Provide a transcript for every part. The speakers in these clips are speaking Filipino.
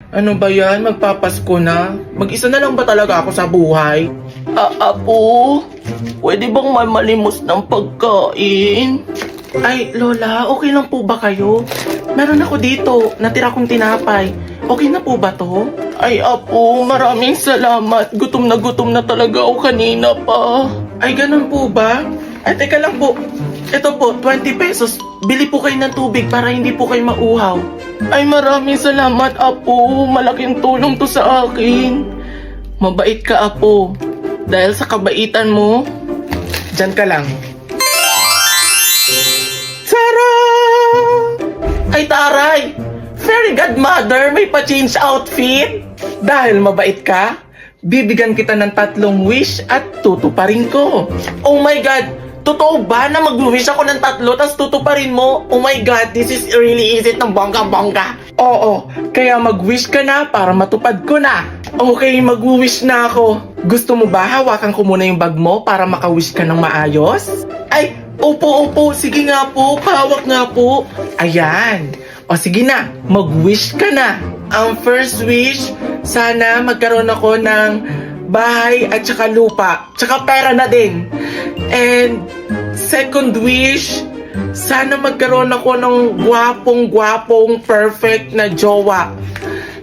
Ano ba yan? Magpapasko na? Mag-isa na lang ba talaga ako sa buhay? Apo, pwede bang may malimos ng pagkain? Ay, Lola, okay lang po ba kayo? Meron ako dito, natira kong tinapay. Okay na po ba to? Ay, Apo, maraming salamat. Gutom na talaga ako kanina pa. Ay, ganun po ba? Ay, teka lang po. Ito po, 20 pesos. Bili po kayo ng tubig para hindi po kayo mauhaw. Ay, maraming salamat, Apo. Malaking tulong to sa akin. Mabait ka, Apo. Dahil sa kabaitan mo, dyan ka lang. Tara! Ay, taray! Fairy godmother, may pa-change outfit? Dahil mabait ka, bibigyan kita ng 3 wish at tutuparin ko. Oh my God! Totoo ba na mag-wish ako ng 3 tapos tutuparin mo? Oh my God, this is really easy ng bongga-bongga. Oo, kaya mag-wish ka na para matupad ko na. Okay, mag-wish na ako. Gusto mo ba hawakan ko muna yung bag mo para maka-wish ka ng maayos? Ay, opo, sige nga po, pahawak nga po. Ayan. O sige na, mag-wish ka na. Ang first wish, sana magkaroon ako ng bahay at saka lupa, tsaka pera na din. And second wish, sana magkaroon ako ng gwapong perfect na jowa.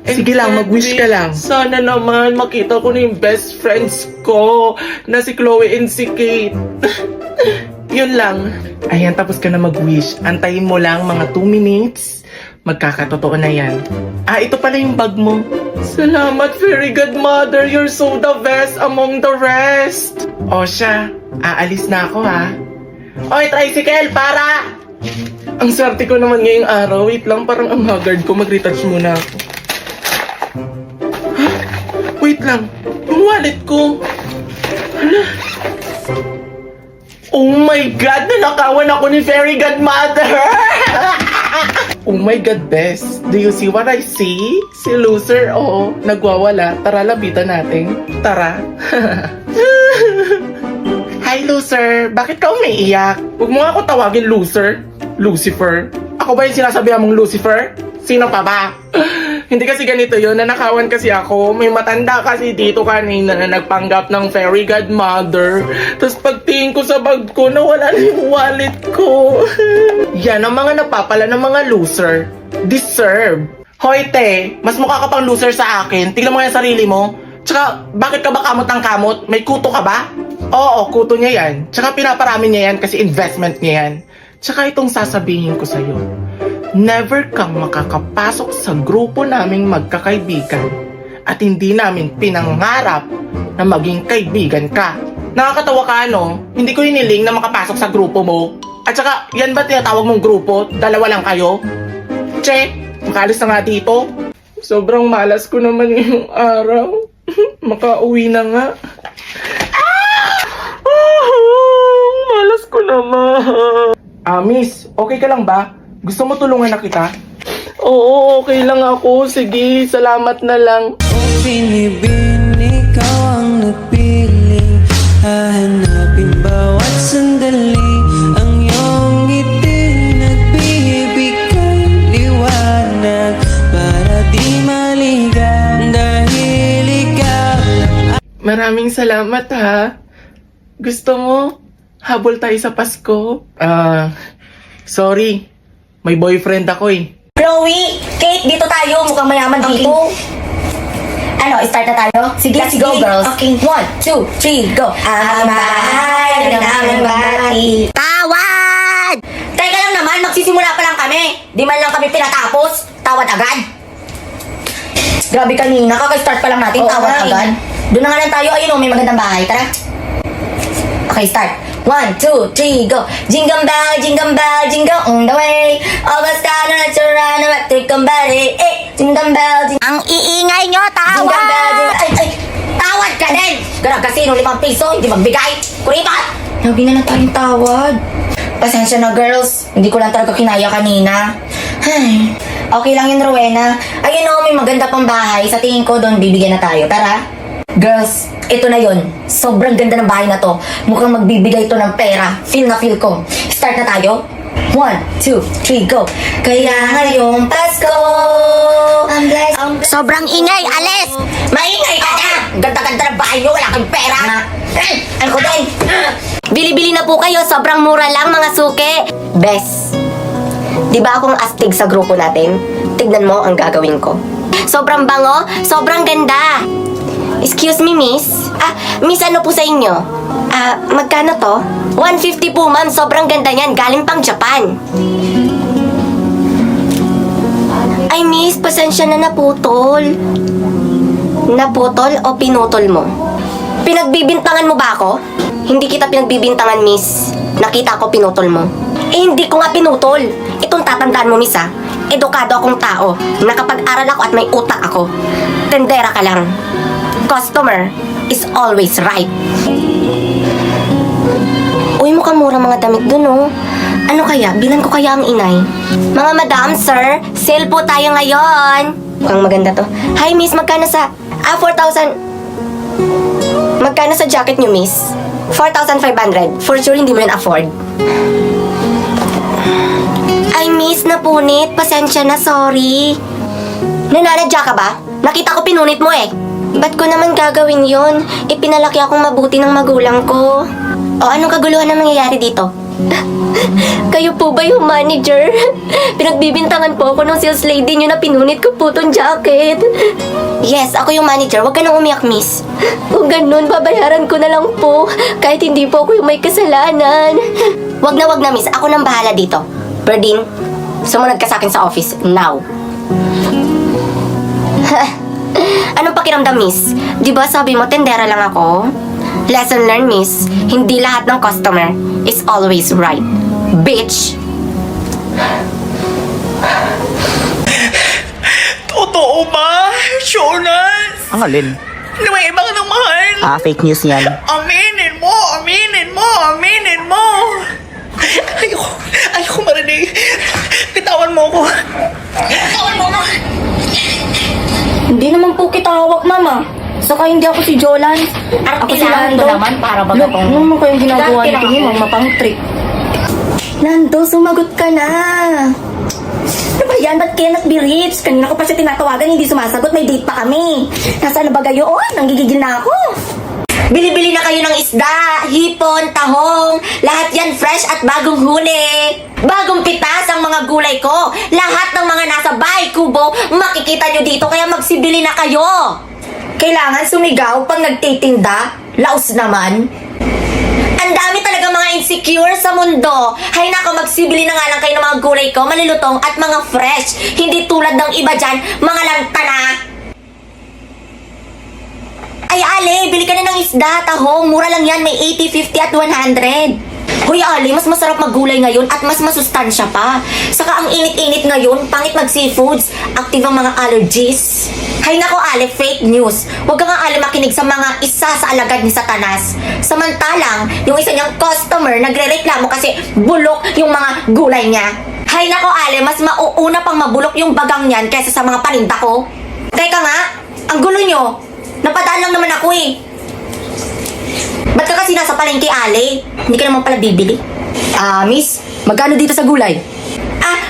And sige lang, mag-wish ka lang. Sana naman makita ko na yung best friends ko na si Chloe and si Kate. Yun lang. Ayan, tapos ka na mag-wish. Antayin mo lang mga 2 minutes. Magkakatotoo na yan. Ah, ito pala yung bag mo. Salamat, Fairy Godmother. You're so the best among the rest. O siya, aalis na ako ha. Oy, tricycle, para! Ang swerte ko naman ngayong araw. Wait lang, parang ang haggard ko. Mag-retouch muna ako. Ha? Wait lang. Yung wallet ko. Hala. Oh my God! Nanakawan ako ni Fairy Godmother! Oh my God, Bes. Do you see what I see? Si loser, oo. Nagwawala. Tara, lapitan natin. Tara. Hi, loser. Bakit ka umiiyak? Huwag mo nga ako tawagin loser. Lucifer. Ako ba yung sinasabihan mong Lucifer? Sino pa ba? Hindi kasi ganito yun. Nanakawan kasi ako. May matanda kasi dito kanina na nagpanggap ng Fairy Godmother. Tapos pagtingin ko sa bag ko, nawala na yung wallet ko. Yan ang mga napapala ng mga loser. Deserve. Hoy, te. Mas mukha ka pang loser sa akin. Tignan mo yung sarili mo. Tsaka, bakit ka ba kamot ng kamot? May kuto ka ba? Oo, kuto niya yan. Tsaka pinaparami niya yan kasi investment niya yan. Tsaka itong sasabihin ko sa'yo. Never kang makakapasok sa grupo naming magkakaibigan at hindi namin pinangarap na maging kaibigan ka. Nakakatawa ka, no? Hindi ko hiniling na makapasok sa grupo mo. At saka, yan ba tinatawag mong grupo? 2 lang kayo? Che, makalis na nga dito. Sobrang malas ko naman yung araw. Makauwi na nga. Malas ko naman. Miss, okay ka lang ba? Gusto mo tulungan na kita? Oo, okay lang ako. Sige, salamat na lang. Binibin, ikaw ang nagpiling. Hahanapin bawat sandali. Ang iyong ngiti nagbibigay liwanag para di maligaw. Dahil ikaw lang. Maraming salamat ha. Gusto mo? Habol tayo sa Pasko? Sorry. May boyfriend ako eh. Chloe, Kate, dito tayo. Mukhang mayaman dito. Ano, start na tayo? Sige, let's go, girls. Okay. 1, 2, 3, go. Ang bahay ng aming bahay. Tawad! Teka lang naman, magsisimula pa lang kami. Di man lang kami pinatapos. Tawad agad. Grabe kanina, kaka-start pa lang natin. Tawad agad. Doon na nga lang tayo. Ayun o, may magandang bahay. Tara. Okay, start. 1, 2, 3, go. Jingle bell, jingle on the way. Almost got a natural electric body. Jingle bell, ang iingay nyo, tawad! Jingle bell, ay, tawad ka din! Ganun kasi, 5 piso, hindi magbigay. Kuripat! Lagi na lang tayong tawad. Pasensya na, girls. Hindi ko lang talaga kinaya kanina. Ay, okay lang yun, Rowena. Ayun o, may maganda pang bahay. Sa tingin ko, doon bibigyan na tayo. Tara. Girls, ito na yon. Sobrang ganda ng bahay na to. Mukhang magbibigay ito ng pera. Feel na feel ko. Start na tayo. 1, 2, 3, go! Kaya ngayong Pasko, Sobrang ingay, alis! maingay ka na! Ganda-ganda ng bahay nyo, wala kang pera! Ano ko din? Bili-bili na po kayo, sobrang mura lang mga suki. Bes, di ba akong astig sa grupo natin? Tignan mo ang gagawin ko. Sobrang bango, sobrang ganda. Excuse me, miss? Miss, ano po sa inyo? Magkano to? 150 po, ma'am. Sobrang ganda niyan. Galing pang Japan. Ay, miss, pasensya na naputol. Naputol o pinutol mo? Pinagbibintangan mo ba ako? Hindi kita pinagbibintangan, miss. Nakita ko pinutol mo. Hindi ko nga pinutol. Itong tatandaan mo, miss, Edukado akong tao. Nakapag-aral ako at may utak ako. Tendera ka lang. Customer is always right. Uy, mukhang mura mga damit dun, oh. Ano kaya? Bilan ko kaya ang inay? Mga madam, sir, sale po tayo ngayon. Mukhang maganda to. Hi, miss, magkano sa... 4,000... Magkano sa jacket nyo, miss? 4,500. For sure, hindi mo yun afford. Ay, miss, napunit. Pasensya na, sorry. Nananadya ka ba? Nakita ko pinunit mo eh. Ba't ko naman gagawin yun? Ipinalaki akong mabuti ng magulang ko. O anong kaguluhan na nangyayari dito? Kayo po ba yung manager? Pinagbibintangan po ako ng sales lady nyo na pinunit ko po tong jacket. Yes, ako yung manager. Huwag ka nang umiyak, miss. Kung ganun, babayaran ko na lang po. Kahit hindi po ako yung may kasalanan. Wag na, miss. Ako nang bahala dito. Berdine, sumunod ka sa akin sa office. Now. Anong pakiramdam, miss? Di ba sabi mo, tendera lang ako? Lesson learned, miss. Hindi lahat ng customer is always right. Bitch! Totoo ba? Jonas? Ang alin? Na may ibang nang mahal? Fake news yan. Aminin mo! Aminin mo! Aminin mo! Ayoko marinig. Bitawan mo ako. Bitawan mo, ma! Hindi naman po kita hawak, mama. Saka hindi ako si Jolan. Ako si Lando. naman para Look, ano naman kayong ginagawa Dati nito lang ni ako. mama pang trick? Lando, sumagot ka na. Ano ba yan? Ba't kaya be rich? Kanina ko pa siya tinatawagan, hindi sumasagot. May date pa kami. Nasaan na ba kayo? Oh, nanggigigil na ako. Bili-bili na kayo ng isda, hipon, tahong. Lahat yan fresh at bagong huli. Bagong pitas ang mga gulay ko. Lahat ng mga nasa bahay kubo, makikita nyo dito. Kaya magsibili na kayo. Kailangan sumigaw pag nagtitinda. Laos naman. Ang dami talaga mga insecure sa mundo. Hay nako, magsibili na nga lang kayo ng mga gulay ko, malilutong at mga fresh. Hindi tulad ng iba dyan, mga lantana. Ay, Ale, bili ka na ng isda, tahong. Mura lang yan, may 80, 50 at 100. Hoy, Ale, mas masarap maggulay ngayon at mas masustansya pa. Saka ang init-init ngayon, pangit mag-seafoods, active ang mga allergies. Hay nako, Ale, fake news. Huwag ka nga, Ale, makinig sa mga isa sa alagad ni Satanas. Samantalang, yung isa niyang customer nagre-reklamo kasi bulok yung mga gulay niya. Hay nako, Ale, mas mauuna pang mabulok yung bagang niyan kaysa sa mga paninda ko. Teka nga, ang gulo nyo. Napadaan lang naman ako eh. Ba't ka kasi nasa palengke, Ale? Hindi ka naman pala bibili. Miss, magkano dito sa gulay?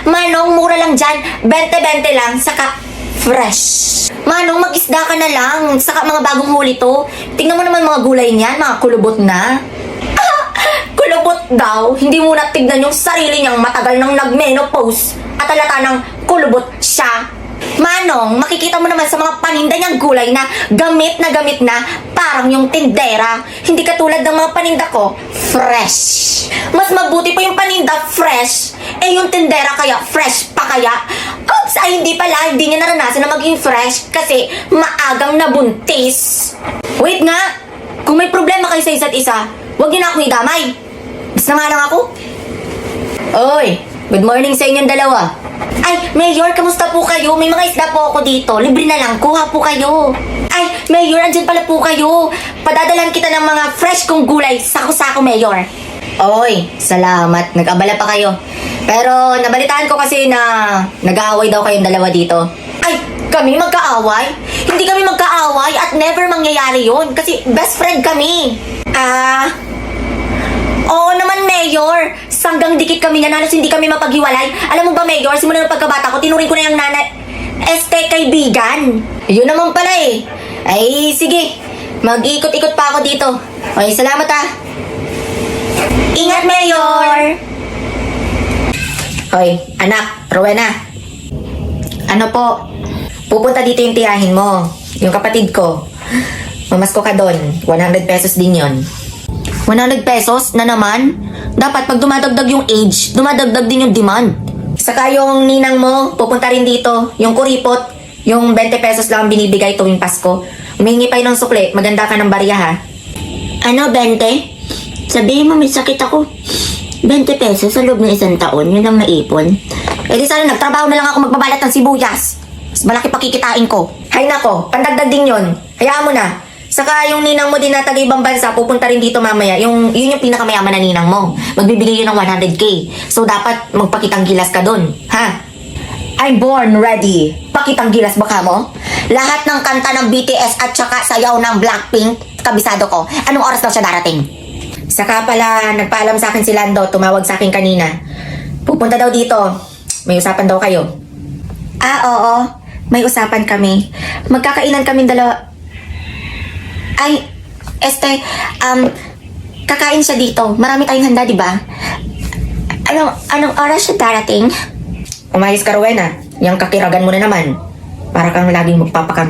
Manong, mura lang dyan. 20-20 lang, saka fresh. Manong, mag-isda ka na lang. Saka mga bagong huli to. Tingnan mo naman mga gulay niyan, mga kulubot na. Kulubot daw? Hindi mo na tignan yung sarili niyang matagal nang nag-menopause at halata ng kulubot siya. Manong, makikita mo naman sa mga paninda niyang gulay na gamit na parang yung tindera. Hindi katulad ng mga paninda ko, fresh. Mas mabuti pa yung paninda fresh, yung tindera kaya fresh pa kaya. Oops, ay hindi pala, hindi niya naranasan na maging fresh kasi maagang nabuntis. Wait nga, kung may problema kayo sa isa't isa, huwag niyo na akong idamay. Basta nga lang ako. Oy, good morning sa inyong dalawa. Ay, Mayor, kamusta po kayo? May mga isda po ako dito. Libre na lang, kuha po kayo. Ay, Mayor, andyan pala po kayo. Padadalan kita ng mga fresh kong gulay. Sako-sako, Mayor. Oy, salamat. Nag-abala pa kayo. Pero nabalitaan ko kasi na nag-aaway daw kayong dalawa dito. Ay, kami magkaaway? Hindi kami magkaaway at never mangyayari yon kasi best friend kami. Oo naman, Mayor. Sanggang dikit kami na halos hindi kami mapaghiwalay. Alam mo ba, Mayor, simula ng pagkabata ko, tinuring ko na yung nanay. Kaibigan. Yun naman pala eh. Ay, sige. Mag-ikot-ikot pa ako dito. Okay, salamat ah. Ingat, Mayor! Hoy, anak, Rowena. Ano po? Pupunta dito yung tiyahin mo. Yung kapatid ko. Mamasko ka doon. 100 pesos din yon. 100 pesos na naman? Dapat pag dumadagdag yung age, dumadagdag din yung demand. Saka yung ninang mo, pupunta rin dito. Yung kuripot, yung 20 pesos lang ang binibigay tuwing Pasko. Humingi pa yun ng sukle, maganda ka ng barya ha. Ano, 20? Sabihin mo may sakit ako. 20 pesos sa loob ng isang taon, yun ang naipon. Eh di sana nagtrabaho na lang ako magbabalat ng sibuyas. Mas malaki pakikitain ko. Hay nako, pandagdag din yon. Hayaan mo na. Saka yung ninang mo din na taga ibang bansa, pupunta rin dito mamaya. Yun yung pinakamayaman na ninang mo. Magbibigay yun ng 100k. So dapat magpakitang gilas ka dun. Ha? I'm born ready. Pakitang gilas baka mo? Lahat ng kanta ng BTS at saka sayaw ng Blackpink, kabisado ko. Anong oras daw siya darating? Saka pala, nagpaalam sa akin si Lando, tumawag sa akin kanina. Pupunta daw dito. May usapan daw kayo. Ah, oo. May usapan kami. Magkakainan kami dalawa. Ay, kakain siya dito. Marami tayong handa, di ba? Anong oras siya darating? Umayos ka, Rowena. Yang kakiragan mo na naman. Para kang laging magpapakam.